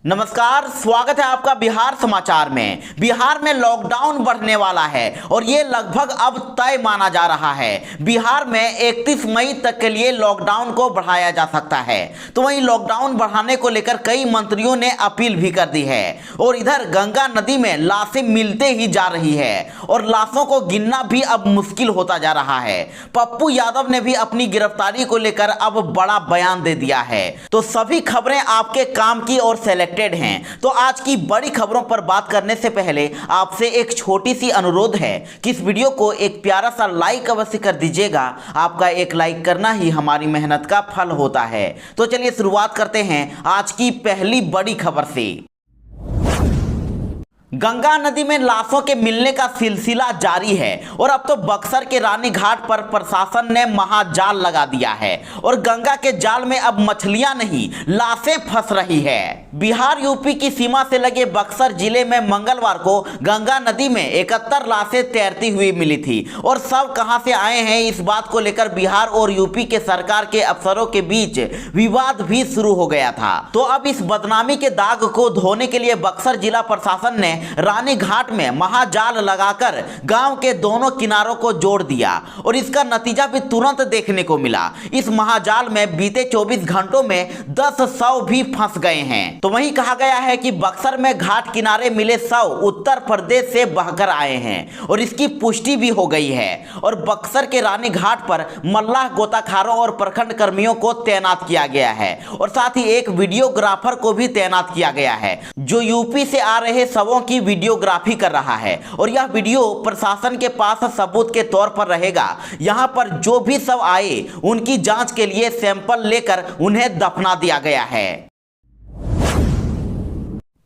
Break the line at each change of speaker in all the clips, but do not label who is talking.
नमस्कार, स्वागत है आपका बिहार समाचार में। बिहार में लॉकडाउन बढ़ने वाला है और ये लगभग अब तय माना जा रहा है। बिहार में 31 मई तक के लिए लॉकडाउन को बढ़ाया जा सकता है। तो वहीं लॉकडाउन बढ़ाने को लेकर कई मंत्रियों ने अपील भी कर दी है और इधर गंगा नदी में लाशें मिलते ही जा रही है और लाशों को गिनना भी अब मुश्किल होता जा रहा है। पप्पू यादव ने भी अपनी गिरफ्तारी को लेकर अब बड़ा बयान दे दिया है। तो सभी खबरें आपके काम की और सेलेक्ट हैं। तो आज की बड़ी खबरों पर बात करने से पहले आपसे एक छोटी सी अनुरोध है कि इस वीडियो को एक प्यारा सा लाइक अवश्य कर दीजिएगा। आपका एक लाइक करना ही हमारी मेहनत का फल होता है। तो चलिए शुरुआत करते हैं आज की पहली बड़ी खबर से। गंगा नदी में लाशों के मिलने का सिलसिला जारी है और अब तो बक्सर के रानी घाट पर प्रशासन ने महाजाल लगा दिया है और गंगा के जाल में अब मछलियां नहीं लाशें फंस रही है। बिहार यूपी की सीमा से लगे बक्सर जिले में मंगलवार को गंगा नदी में 71 लाशें तैरती हुई मिली थी और सब कहां से आए हैं, इस बात को लेकर बिहार और यूपी के सरकार के अफसरों के बीच विवाद भी शुरू हो गया था। तो अब इस बदनामी के दाग को धोने के लिए बक्सर जिला प्रशासन ने रानी घाट में महाजाल लगाकर गांव के दोनों किनारों को जोड़ दिया और इसका नतीजा भी तुरंत देखने को मिला। इस महाजाल में बीते 24 घंटों में 10 शव भी फंस गए हैं। तो वहीं कहा गया है कि बक्सर में घाट किनारे मिले शव उत्तर प्रदेश से बहकर आए हैं और इसकी पुष्टि भी हो गई है और बक्सर के रानी घाट पर मल्लाह गोताखारों और प्रखंड कर्मियों को तैनात किया गया है और साथ ही एक वीडियोग्राफर को भी तैनात किया गया है जो यूपी से आ रहे शवों की वीडियोग्राफी कर रहा है और यह वीडियो प्रशासन के पास सबूत के तौर पर रहेगा। यहां पर जो भी शव आए उनकी जांच के लिए सैंपल लेकर उन्हें दफना दिया गया है।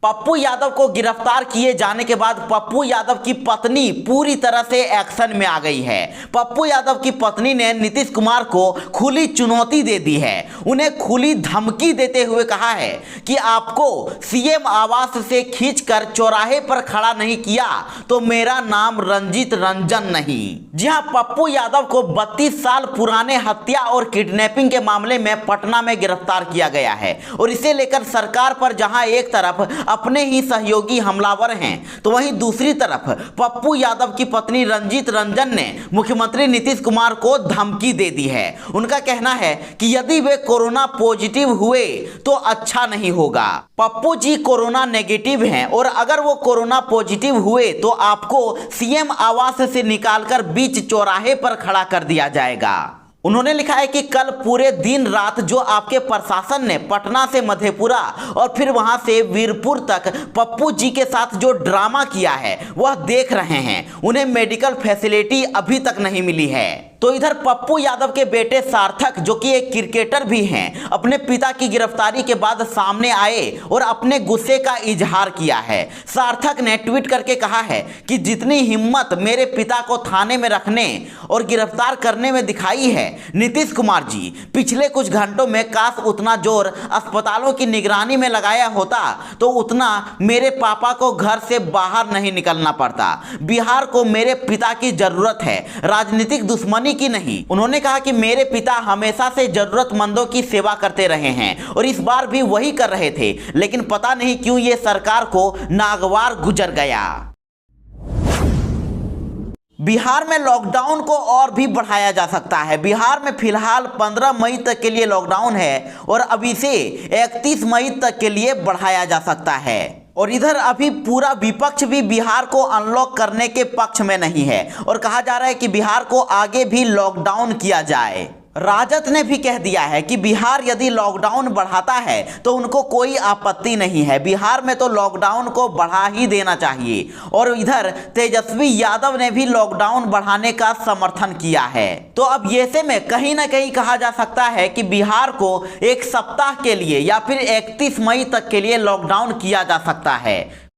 पप्पू यादव को गिरफ्तार किए जाने के बाद पप्पू यादव की पत्नी पूरी तरह से एक्शन में आ गई है। पप्पू यादव की पत्नी ने नीतीश कुमार को खुली चुनौती दे दी है, उन्हें खुली धमकी देते हुए कहा है कि आपको सीएम आवास से खींचकर चौराहे पर खड़ा नहीं किया तो मेरा नाम रंजीत रंजन नहीं। जी हां, पप्पू यादव को 32 साल पुराने हत्या और किडनैपिंग के मामले में पटना में गिरफ्तार किया गया है और इसे लेकर सरकार पर जहां एक तरफ अपने ही सहयोगी हमलावर हैं तो वहीं दूसरी तरफ पप्पू यादव की पत्नी रंजीत रंजन ने मुख्यमंत्री नीतीश कुमार को धमकी दे दी है। उनका कहना है कि यदि वे कोरोना पॉजिटिव हुए तो अच्छा नहीं होगा। पप्पू जी कोरोना नेगेटिव हैं और अगर वो कोरोना पॉजिटिव हुए तो आपको सीएम आवास से निकालकर बीच चौराहे पर खड़ा कर दिया जाएगा। उन्होंने लिखा है कि कल पूरे दिन रात जो आपके प्रशासन ने पटना से मधेपुरा और फिर वहां से वीरपुर तक पप्पू जी के साथ जो ड्रामा किया है वह देख रहे हैं। उन्हें मेडिकल फैसिलिटी अभी तक नहीं मिली है। तो इधर पप्पू यादव के बेटे सार्थक जो कि एक क्रिकेटर भी हैं, अपने पिता की गिरफ्तारी के बाद सामने आए और अपने गुस्से का इजहार किया है। सार्थक ने ट्वीट करके कहा है कि जितनी हिम्मत मेरे पिता को थाने में रखने और गिरफ्तार करने में दिखाई है नीतीश कुमार जी, पिछले कुछ घंटों में काश उतना जोर अस्पतालों की निगरानी में लगाया होता तो उतना मेरे पापा को घर से बाहर नहीं निकलना पड़ता। बिहार को मेरे पिता की जरूरत है, राजनीतिक दुश्मनी की नहीं। उन्होंने कहा कि मेरे पिता हमेशा से जरूरतमंदों की सेवा करते रहे हैं और इस बार भी वही कर रहे थे, लेकिन पता नहीं क्यों ये सरकार को नागवार गुजर गया। बिहार में लॉकडाउन को और भी बढ़ाया जा सकता है। बिहार में फिलहाल 15 मई तक के लिए लॉकडाउन है और अब इसे 31 मई तक के लिए बढ़ाया जा सकता है और इधर अभी पूरा विपक्ष भी बिहार को अनलॉक करने के पक्ष में नहीं है और कहा जा रहा है कि बिहार को आगे भी लॉकडाउन किया जाए। राजद ने भी कह दिया है कि बिहार यदि लॉकडाउन बढ़ाता है तो उनको कोई आपत्ति नहीं है, बिहार में तो लॉकडाउन को बढ़ा ही देना चाहिए। और इधर तेजस्वी यादव ने भी लॉकडाउन बढ़ाने का समर्थन किया है। तो अब ऐसे में कहीं ना कहीं कहा जा सकता है कि बिहार को एक सप्ताह के लिए या फिर 31 मई तक के लिए लॉकडाउन किया जा सकता है।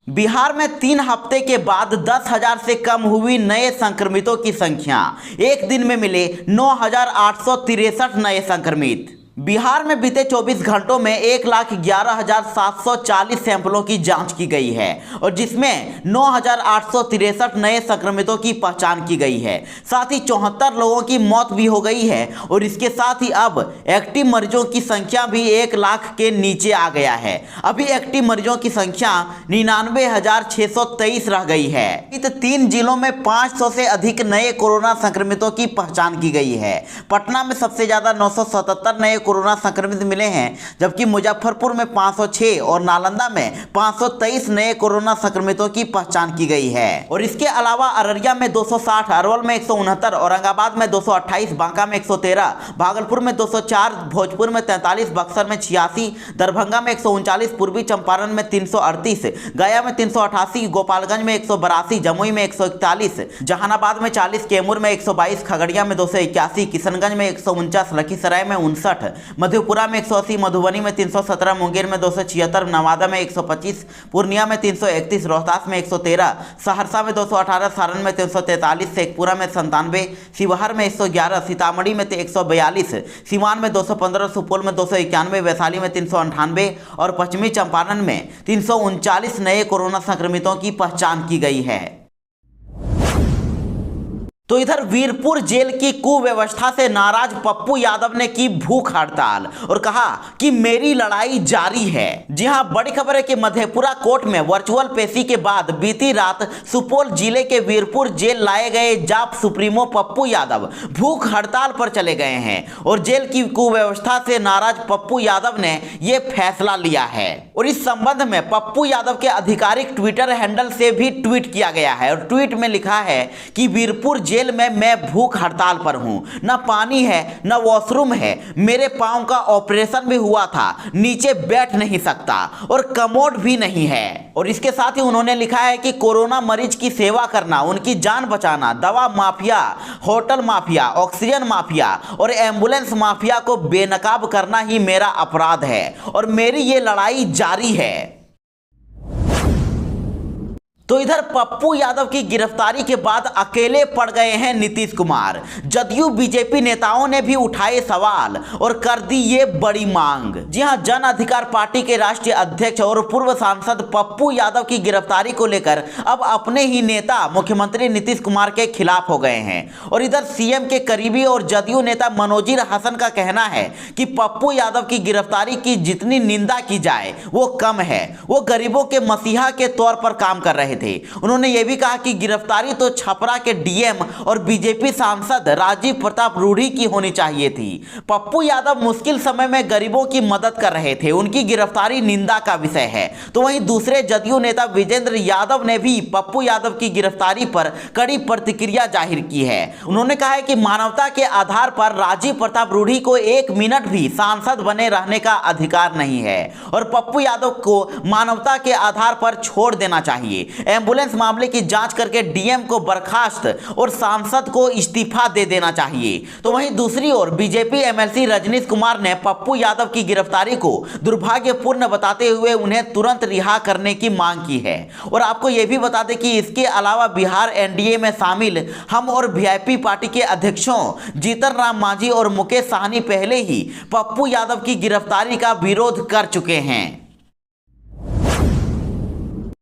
बिहार में 3 हफ्ते के बाद 10,000 से कम हुई नए संक्रमितों की संख्या। एक दिन में मिले 9,863 नए संक्रमित। बिहार में बीते 24 घंटों में 1,11,740 सैंपलों की जांच की गई है और जिसमें 9,863 नए संक्रमितों की पहचान की गई है। साथ ही 74 लोगों की मौत भी हो गई है और इसके साथ ही अब एक्टिव मरीजों की संख्या भी 1 लाख के नीचे आ गया है। अभी एक्टिव मरीजों की संख्या 99,623 रह गई है। इन 3 जिलों में 500 से अधिक नए कोरोना संक्रमितों की पहचान की गई है। पटना में सबसे ज्यादा 977 नए कोरोना संक्रमित मिले हैं, जबकि मुजफ्फरपुर में 506 और नालंदा में 523 नए कोरोना संक्रमितों की पहचान की गई है। और इसके अलावा अररिया में 260, अरवल में 169, औरंगाबाद में 228, बांका में 113, भागलपुर में 204, भोजपुर में 43, बक्सर में 86, दरभंगा में 139, पूर्वी चंपारण में 338, गया में 388, गोपालगंज में 182, जमुई में 141, जहानाबाद में 40, कैमूर में 122, खगड़िया में 281, किशनगंज में 149, लखीसराय में 59, मधेपुरा में 180, मधुबनी में 317, मुंगेर में 276, नवादा में 125, पूर्णिया में 331, रोहतास में 113, सहरसा में 218, सारण में 343, शेखपुरा में 97, शिवहर में 111, सीतामढ़ी में 142, सिवान में 215, सुपौल में 291, वैशाली में 398 और पश्चिमी चंपारण में 339 नए कोरोना संक्रमितों की पहचान की गई है। तो इधर वीरपुर जेल की कुव्यवस्था से नाराज पप्पू यादव ने की भूख हड़ताल और कहा कि मेरी लड़ाई जारी है। जी हां, बड़ी खबर है कि मधेपुरा कोर्ट में वर्चुअल पेशी के बाद बीती रात सुपौल जिले के वीरपुर जेल लाए गए जाप सुप्रीमो पप्पू यादव भूख हड़ताल पर चले गए हैं और जेल की कुव्यवस्था से नाराज पप्पू यादव ने यह फैसला लिया है। और इस संबंध में पप्पू यादव के आधिकारिक ट्विटर हैंडल से भी ट्वीट किया गया है और ट्वीट में लिखा है कि वीरपुर जेल में मैं भूख हड़ताल पर हूं, न पानी है न वॉशरूम है, मेरे पांव का ऑपरेशन भी हुआ था, नीचे बैठ नहीं सकता और कमोड भी नहीं है। और इसके साथ ही उन्होंने लिखा है कि कोरोना मरीज की सेवा करना, उनकी जान बचाना, दवा mafia, hotel mafia, oxygen mafia और एम्बुलेंस माफिया को बेनकाब करना ही मेरा अपराध है और मेरी ये लड़ाई जारी है। तो इधर पप्पू यादव की गिरफ्तारी के बाद अकेले पड़ गए हैं नीतीश कुमार। जदयू बीजेपी नेताओं ने भी उठाए सवाल और कर दी ये बड़ी मांग। जी हां, जन अधिकार पार्टी के राष्ट्रीय अध्यक्ष और पूर्व सांसद पप्पू यादव की गिरफ्तारी को लेकर अब अपने ही नेता मुख्यमंत्री नीतीश कुमार के खिलाफ हो गए हैं। और इधर सीएम के करीबी और जदयू नेता मनोजीर हसन का कहना है कि पप्पू यादव की गिरफ्तारी की जितनी निंदा की जाए वो कम है, वो गरीबों के मसीहा के तौर पर काम कर रहे थे। उन्होंने यह भी कहा कि गिरफ्तारी तो छपरा के डीएम और बीजेपी सांसद राजीव प्रताप रूढ़ी की होनी चाहिए थी। पप्पू यादव मुश्किल समय में गरीबों की मदद कर रहे थे, उनकी गिरफ्तारी निंदा का विषय है। तो वहीं दूसरे जदयू नेता विजेंद्र यादव ने भी पप्पू यादव की गिरफ्तारी पर कड़ी प्रतिक्रिया जाहिर की है। उन्होंने कहा है कि मानवता के आधार पर राजीव प्रताप रूढ़ी को 1 मिनट भी सांसद बने रहने का अधिकार नहीं है और पप्पू यादव को मानवता के आधार पर छोड़ देना चाहिए। एम्बुलेंस मामले की जांच करके डीएम को बर्खास्त और सांसद को इस्तीफा दे देना चाहिए। तो वहीं दूसरी ओर बीजेपी एमएलसी रजनीश कुमार ने पप्पू यादव की गिरफ्तारी को दुर्भाग्यपूर्ण बताते हुए उन्हें तुरंत रिहा करने की मांग की है। और आपको यह भी बता दें कि इसके अलावा बिहार एनडीए में शामिल हम और वीआईपी पार्टी के अध्यक्षों जीतन राम मांझी और मुकेश साहनी पहले ही पप्पू यादव की गिरफ्तारी का विरोध कर चुके हैं।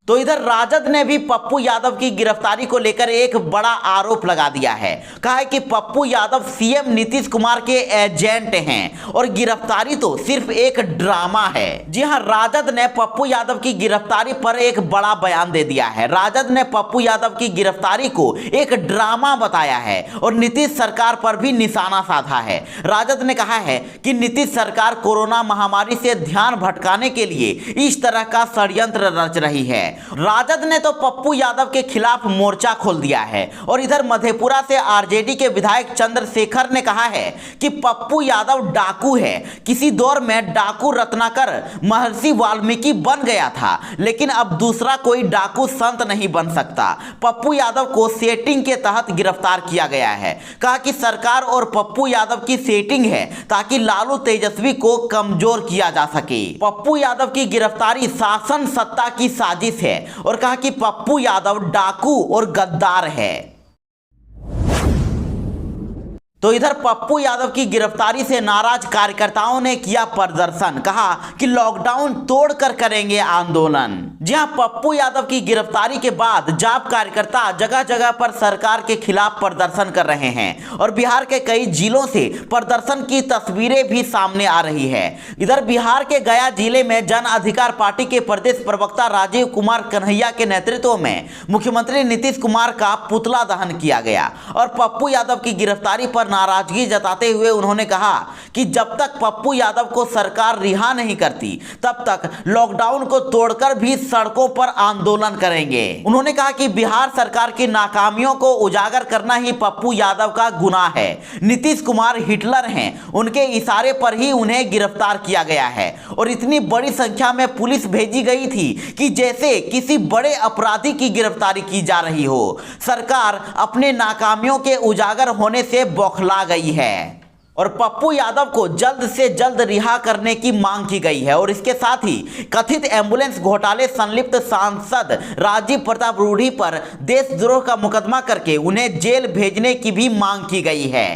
तो इधर राजद ने भी पप्पू यादव की गिरफ्तारी को लेकर एक बड़ा आरोप लगा दिया है। कहा है कि पप्पू यादव सीएम नीतीश कुमार के एजेंट हैं और गिरफ्तारी तो सिर्फ एक ड्रामा है। जी हां, राजद ने पप्पू यादव की गिरफ्तारी पर एक बड़ा बयान दे दिया है। राजद ने पप्पू यादव की गिरफ्तारी को एक ड्रामा बताया है और नीतीश सरकार पर भी निशाना साधा है। राजद ने कहा है कि नीतीश सरकार कोरोना महामारी से ध्यान भटकाने के लिए इस तरह का षड्यंत्र रच रही है। राजद ने तो पप्पू यादव के खिलाफ मोर्चा खोल दिया है और इधर मधेपुरा से आरजेडी के विधायक चंद्रशेखर ने कहा है कि पप्पू यादव डाकू है। किसी दौर में डाकू रत्नाकर महर्षि वाल्मीकि बन गया था, लेकिन अब दूसरा कोई डाकू संत नहीं बन सकता। पप्पू यादव को सेटिंग के तहत गिरफ्तार किया गया है। कहा कि सरकार और पप्पू यादव की सेटिंग है ताकि लालू तेजस्वी को कमजोर किया जा सके। पप्पू यादव की गिरफ्तारी शासन सत्ता की साजिश है और कहा कि पप्पू यादव डाकू और गद्दार है। तो इधर पप्पू यादव की गिरफ्तारी से नाराज कार्यकर्ताओं ने किया प्रदर्शन, कहा कि लॉकडाउन तोड़कर करेंगे आंदोलन। जी हां, पप्पू यादव की गिरफ्तारी के बाद जाप कार्यकर्ता जगह जगह पर सरकार के खिलाफ प्रदर्शन कर रहे हैं और बिहार के कई जिलों से प्रदर्शन की तस्वीरें भी सामने आ रही है। इधर बिहार के गया जिले में जन अधिकार पार्टी के प्रदेश प्रवक्ता राजीव कुमार कन्हैया के नेतृत्व में मुख्यमंत्री नीतीश कुमार का पुतला दहन किया गया और पप्पू यादव की गिरफ्तारी पर नाराजगी जताते हुए उन्होंने कहा कि जब तक पप्पू यादव को सरकार रिहा नहीं करती तब तक लॉकडाउन को तोड़कर भी सड़कों पर आंदोलन करेंगे। उन्होंने कहा कि बिहार सरकार की नाकामियों को उजागर करना ही पप्पू यादव का गुनाह है। नीतीश कुमार हिटलर हैं, उनके इशारे पर ही उन्हें गिरफ्तार किया गया है और इतनी बड़ी संख्या में पुलिस भेजी गई थी कि जैसे किसी बड़े अपराधी की गिरफ्तारी की जा रही हो। सरकार अपने नाकामियों के उजागर होने से बौखला गई है और पप्पू यादव को जल्द से जल्द रिहा करने की मांग की गई है और इसके साथ ही कथित एम्बुलेंस घोटाले संलिप्त सांसद राजीव प्रताप रूढ़ी पर देशद्रोह का मुकदमा करके उन्हें जेल भेजने की भी मांग की गई है।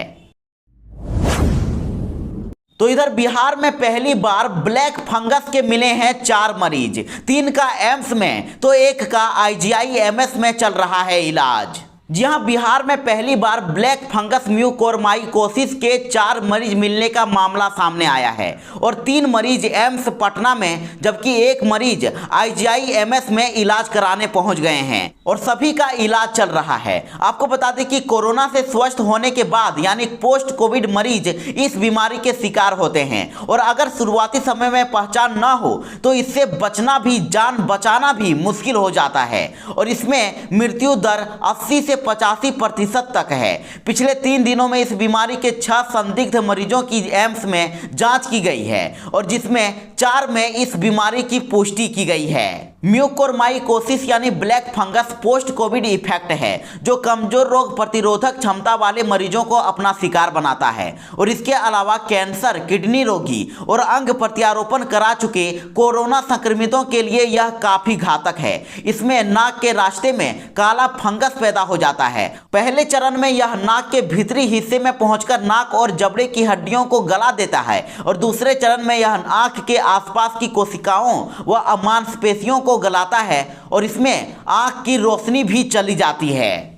तो इधर बिहार में पहली बार ब्लैक फंगस के मिले हैं 4 मरीज, 3 का एम्स में तो 1 का IGIMS में चल रहा है इलाज। जी हां, बिहार में पहली बार ब्लैक फंगस म्यूकोरमाइकोसिस के 4 मरीज मिलने का मामला सामने आया है और 3 मरीज एम्स पटना में जबकि 1 मरीज IGIMS में इलाज कराने पहुंच गए हैं और सभी का इलाज चल रहा है। आपको बता दें कि कोरोना से स्वस्थ होने के बाद यानी पोस्ट कोविड मरीज इस बीमारी के शिकार होते हैं और अगर शुरुआती समय में पहचान ना हो तो इससे बचना भी, जान बचाना भी मुश्किल हो जाता है और इसमें मृत्यु दर 80 से 85% तक है। पिछले 3 दिनों में इस बीमारी के 6 संदिग्ध मरीजों की एम्स में जांच की गई है और जिसमें 4 में इस बीमारी की पुष्टि की गई है। म्यूकोरमाइकोसिस यानी black fungus post Covid effect है जो कमजोर रोग प्रतिरोधक क्षमता वाले मरीजों को अपना शिकार बनाता है और इसके अलावा कैंसर, किडनी रोगी और अंग प्रत्यारोपण करा चुके कोरोना संक्रमितों के लिए यह काफी घातक है। इसमें नाक के रास्ते में काला फंगस पैदा हो जाता है। पहले चरण में यह नाक के भीतरी हिस्से में पहुंचकर नाक और जबड़े की हड्डियों को गला देता है और दूसरे चरण में यह आंख के आसपास की कोशिकाओं व मांसपेशियों को गलाता है और इसमें आंख की रोशनी भी चली जाती है।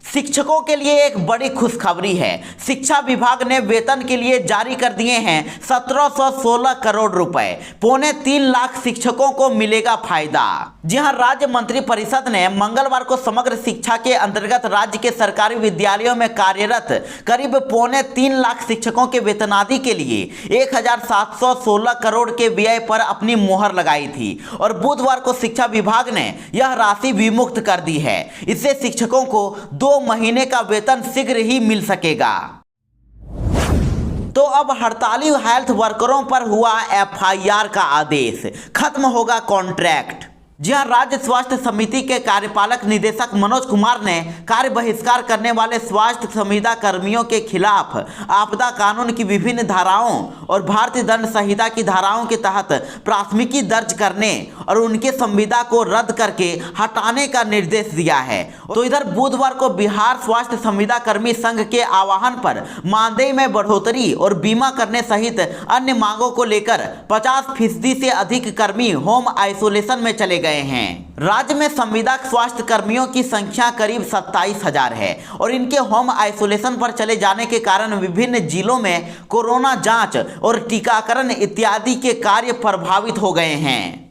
शिक्षकों के लिए एक बड़ी खुशखबरी है। शिक्षा विभाग ने वेतन के लिए जारी कर दिए हैं 1716 करोड़ रुपए। 2.25 लाख शिक्षकों को मिलेगा फायदा। जी हां, राज्य मंत्री परिषद ने मंगलवार को समग्र शिक्षा के अंतर्गत राज्य के सरकारी विद्यालयों में कार्यरत करीब 2.25 लाख शिक्षकों के वेतनादि के लिए 1716 करोड़ के व्यय पर अपनी मोहर लगाई थी और बुधवार को शिक्षा विभाग ने यह राशि विमुक्त कर दी है। इससे शिक्षकों को 2 महीने का वेतन शीघ्र ही मिल सकेगा। तो अब हड़ताली हेल्थ वर्करों पर हुआ FIR का आदेश, खत्म होगा कॉन्ट्रैक्ट। जी हां, राज्य स्वास्थ्य समिति के कार्यपालक निदेशक मनोज कुमार ने कार्य बहिष्कार करने वाले स्वास्थ्य संविदा कर्मियों के खिलाफ आपदा कानून की विभिन्न धाराओं और भारतीय दंड संहिता की धाराओं के तहत प्राथमिकी दर्ज करने और उनके संविदा को रद्द करके हटाने का निर्देश दिया है। तो इधर बुधवार को बिहार स्वास्थ्य संविदा कर्मी संघ के आह्वान पर मानदेय में बढ़ोतरी और बीमा करने सहित अन्य मांगों को लेकर 50% से अधिक कर्मी होम आइसोलेशन में चले गए हैं। राज्य में संविदा स्वास्थ्य कर्मियों की संख्या करीब 27,000 है और इनके होम आइसोलेशन पर चले जाने के कारण विभिन्न जिलों में कोरोना जांच और टीकाकरण इत्यादि के कार्य प्रभावित हो गए हैं।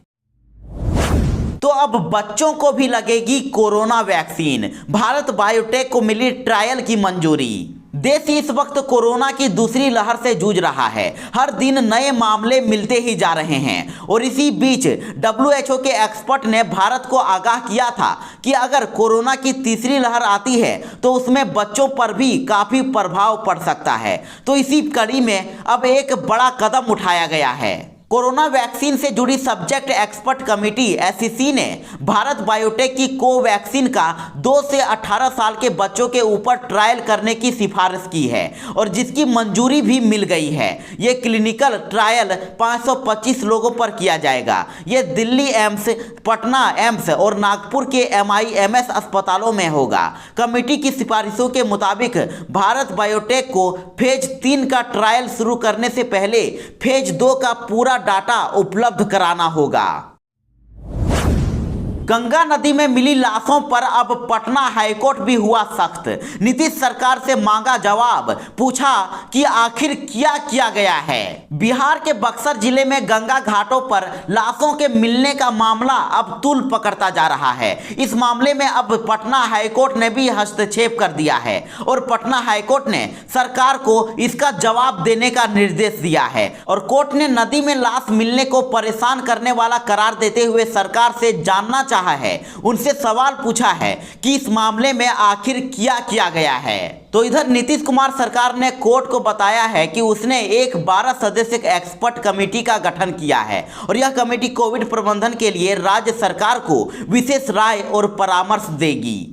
तो अब बच्चों को भी लगेगी कोरोना वैक्सीन। भारत बायोटेक को मिली ट्रायल की मंजूरी। देश इस वक्त कोरोना की दूसरी लहर से जूझ रहा है। हर दिन नए मामले मिलते ही जा रहे हैं और इसी बीच WHO के एक्सपर्ट ने भारत को आगाह किया था कि अगर कोरोना की तीसरी लहर आती है तो उसमें बच्चों पर भी काफी प्रभाव पड़ सकता है। तो इसी कड़ी में अब एक बड़ा कदम उठाया गया है। कोरोना वैक्सीन से जुड़ी सब्जेक्ट एक्सपर्ट कमेटी एससीसी ने भारत बायोटेक की कोवैक्सीन का 2 से 18 साल के बच्चों के ऊपर ट्रायल करने की सिफारिश की है और जिसकी मंजूरी भी मिल गई है। ये क्लिनिकल ट्रायल 525 लोगों पर किया जाएगा। ये दिल्ली एम्स, पटना एम्स और नागपुर के MIMS अस्पतालों में होगा। कमेटी की सिफारिशों के मुताबिक भारत बायोटेक को फेज 3 का ट्रायल शुरू करने से पहले फेज 2 का पूरा डाटा उपलब्ध कराना होगा। गंगा नदी में मिली लाशों पर अब पटना हाईकोर्ट भी हुआ सख्त। नीतीश सरकार से मांगा जवाब, पूछा कि आखिर क्या किया गया है। बिहार के बक्सर जिले में गंगा घाटों पर लाशों के मिलने का मामला अब तूल पकड़ता जा रहा है। इस मामले में अब पटना हाईकोर्ट ने भी हस्तक्षेप कर दिया है और पटना हाईकोर्ट ने सरकार को इसका जवाब देने का निर्देश दिया है और कोर्ट ने नदी में लाश मिलने को परेशान करने वाला करार देते हुए सरकार से जानना है, उनसे सवाल पूछा है कि इस मामले में आखिर क्या किया गया है। तो इधर नीतीश कुमार सरकार ने कोर्ट को बताया है कि उसने एक 12 सदस्यीय एक्सपर्ट कमेटी का गठन किया है और यह कमेटी कोविड प्रबंधन के लिए राज्य सरकार को विशेष राय और परामर्श देगी।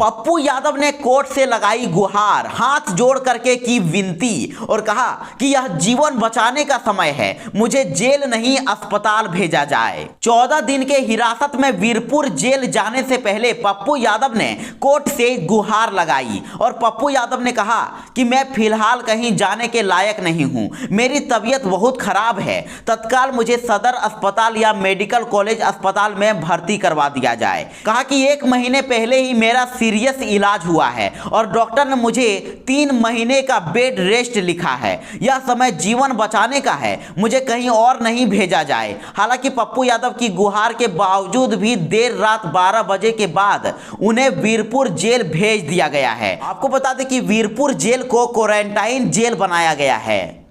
पप्पू यादव ने कोर्ट से लगाई गुहार, हाथ जोड़ करके की विनती और कहा कि यह जीवन बचाने का समय है, मुझे जेल नहीं अस्पताल भेजा जाए। 14 दिन के हिरासत में वीरपुर जेल जाने से पहले पप्पू यादव ने कोर्ट से गुहार लगाई और पप्पू यादव ने कहा कि मैं फिलहाल कहीं जाने के लायक नहीं हूं, मेरी तबीयत बहुत खराब है, तत्काल मुझे सदर अस्पताल या मेडिकल कॉलेज अस्पताल में भर्ती करवा दिया जाए। कहा कि 1 महीने पहले ही मेरा सीरियस इलाज हुआ है और डॉक्टर ने मुझे 3 महीने का बेड रेस्ट लिखा है। यह समय जीवन बचाने का है, मुझे कहीं और नहीं भेजा जाए। हालांकि पप्पू यादव की गुहार के बावजूद भी देर रात 12 बजे के बाद उन्हें वीरपुर जेल भेज दिया गया है। आपको बता दें कि वीरपुर जेल को क्वारंटाइन जेल बनाया गया है।